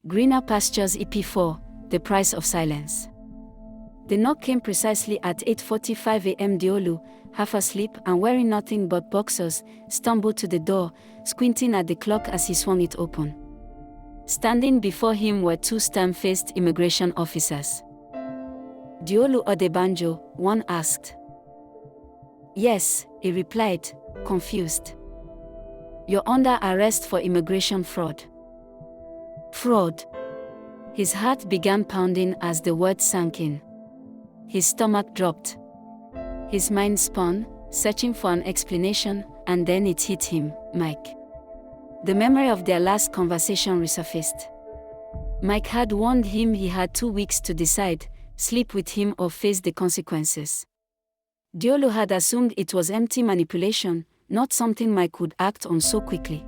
Greener Pastures EP4, The Price of Silence. The knock came precisely at 8:45 a.m. Deolu, half asleep and wearing nothing but boxers, stumbled to the door, squinting at the clock as he swung it open. Standing before him were two stern-faced immigration officers. "Deolu Odebanjo?" one asked. "Yes," he replied, confused. "You're under arrest for immigration fraud." Fraud. His heart began pounding as the word sank in. His stomach dropped. His mind spun, searching for an explanation, and then it hit him, Mike. The memory of their last conversation resurfaced. Mike had warned him he had 2 weeks to decide, sleep with him or face the consequences. Deolu had assumed it was empty manipulation, not something Mike would act on so quickly.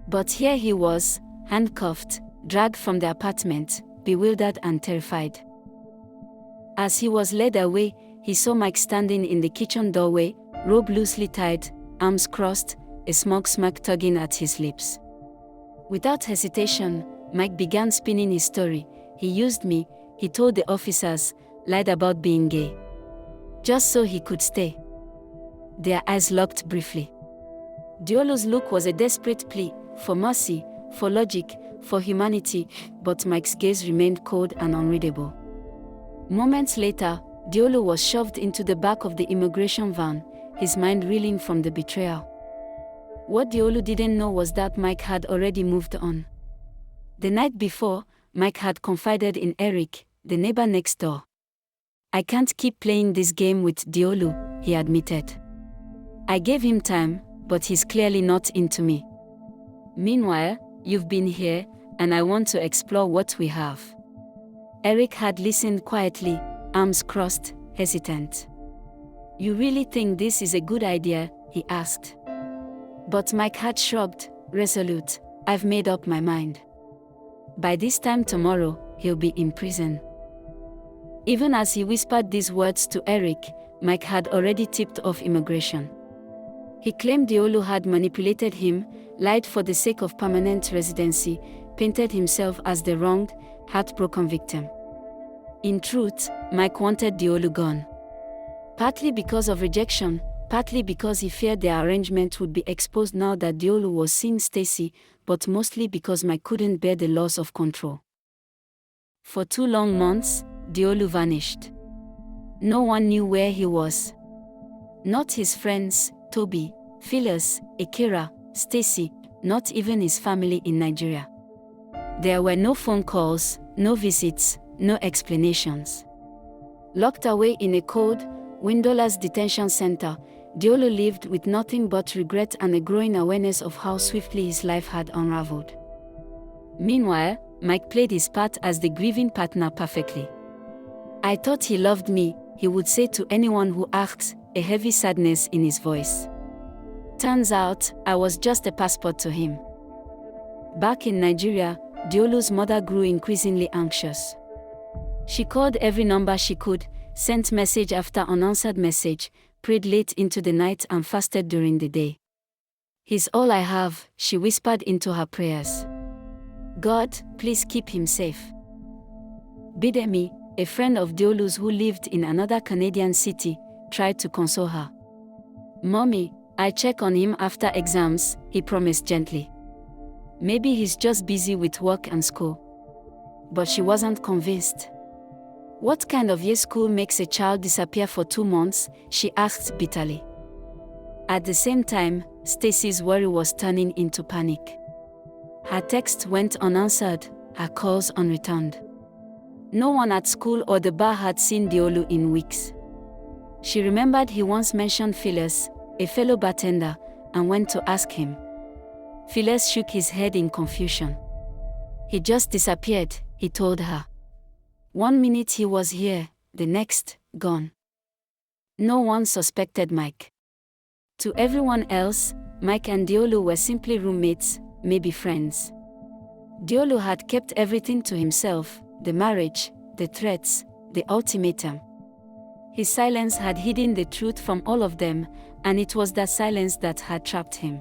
But here he was, handcuffed, dragged from the apartment, bewildered and terrified. As he was led away, he saw Mike standing in the kitchen doorway, robe loosely tied, arms crossed, a smug smirk tugging at his lips. Without hesitation, Mike began spinning his story. "He used me," he told the officers, lied about being gay. Just so he could stay. Their eyes locked briefly. Deolu's look was a desperate plea, for mercy, for logic, for humanity, but Mike's gaze remained cold and unreadable. Moments later, Deolu was shoved into the back of the immigration van, his mind reeling from the betrayal. What Deolu didn't know was that Mike had already moved on. The night before, Mike had confided in Eric, the neighbor next door. "I can't keep playing this game with Deolu," he admitted. "I gave him time, but he's clearly not into me. Meanwhile, you've been here, and I want to explore what we have." Eric had listened quietly, arms crossed, hesitant. "You really think this is a good idea?" he asked. But Mike had shrugged, resolute. "I've made up my mind. By this time tomorrow, he'll be in prison." Even as he whispered these words to Eric, Mike had already tipped off immigration. He claimed Deolu had manipulated him, lied for the sake of permanent residency, painted himself as the wronged, heartbroken victim. In truth, Mike wanted Deolu gone. Partly because of rejection, partly because he feared their arrangement would be exposed now that Deolu was seeing Stacy, but mostly because Mike couldn't bear the loss of control. For 2 long months, Deolu vanished. No one knew where he was. Not his friends, Toby, Phyllis, Akira, Stacy, not even his family in Nigeria. There were no phone calls, no visits, no explanations. Locked away in a cold, windowless detention center, Deolu lived with nothing but regret and a growing awareness of how swiftly his life had unraveled. Meanwhile, Mike played his part as the grieving partner perfectly. "I thought he loved me," he would say to anyone who asked, a heavy sadness in his voice. "Turns out, I was just a passport to him." Back in Nigeria, Deolu's mother grew increasingly anxious. She called every number she could, sent message after unanswered message, prayed late into the night and fasted during the day. "He's all I have," she whispered into her prayers. "God, please keep him safe." Bidemi, a friend of Deolu's who lived in another Canadian city, tried to console her. "Mommy, I check on him after exams," he promised gently. "Maybe he's just busy with work and school." But she wasn't convinced. "What kind of year school makes a child disappear for 2 months?" she asked bitterly. At the same time, Stacy's worry was turning into panic. Her texts went unanswered, her calls unreturned. No one at school or the bar had seen Deolu in weeks. She remembered he once mentioned Phyllis, a fellow bartender, and went to ask him. Phyllis shook his head in confusion. "He just disappeared," he told her. 1 minute he was here, the next, gone. No one suspected Mike. To everyone else, Mike and Deolu were simply roommates, maybe friends. Deolu had kept everything to himself, the marriage, the threats, the ultimatum. His silence had hidden the truth from all of them, and it was that silence that had trapped him.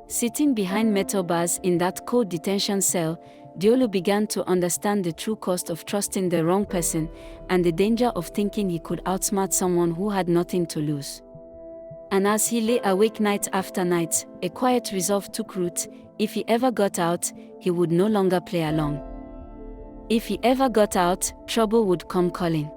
Sitting behind metal bars in that cold detention cell, Deolu began to understand the true cost of trusting the wrong person and the danger of thinking he could outsmart someone who had nothing to lose. And as he lay awake night after night, a quiet resolve took root: if he ever got out, he would no longer play along. If he ever got out, trouble would come calling.